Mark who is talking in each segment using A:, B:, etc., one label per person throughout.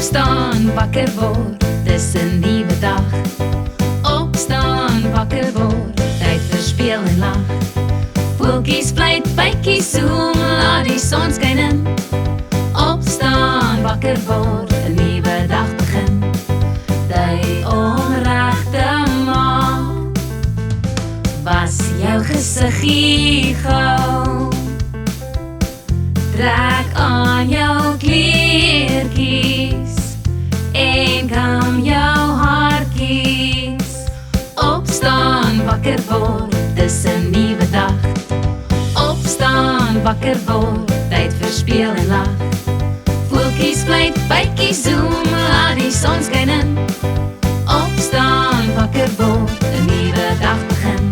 A: Opstaan, wakker word, dis 'n nuwe dag. Opstaan, wakker word, tyd vir speel en lag. Voeltjies fluit, bytjies zoem, laat die son skyn in. Opstaan, wakker word, 'n nuwe dag begin. Tyd om reg te maak, was jou gesiggie gou. Trek aan jou kleertjies en kam jou hartjies. Opstaan, wakker word, dis 'n nuwe dag. Opstaan, wakker word, tyd vir speel en lag. Voeltjies fluit, bytjies zoem, laat die son skyn in. Opstaan, wakker word, 'n nuwe dag begin.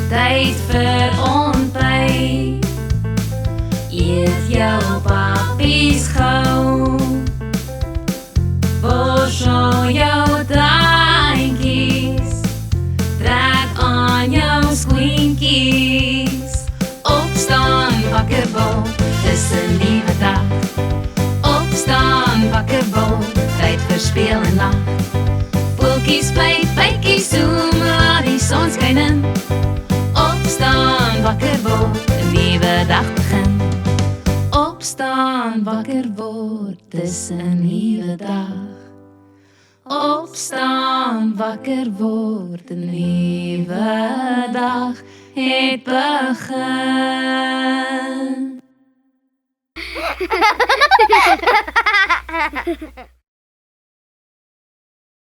A: Tyd vir ontbyt, eet jou papies gou. Borsel jou tandjies, trek aan jou skoentjies. Opstaan, wakker word, dis 'n nuwe dag. Opstaan, wakker word, tyd vir speel en lag. Voeltjies fluit, bytjies zoem, laat die son skyn in. Opstaan, wakker word, 'n nuwe dag begin. Opstaan, wakker word, dis 'n nuwe dag. Opstaan, wakker word, 'n nuwe dag het begin.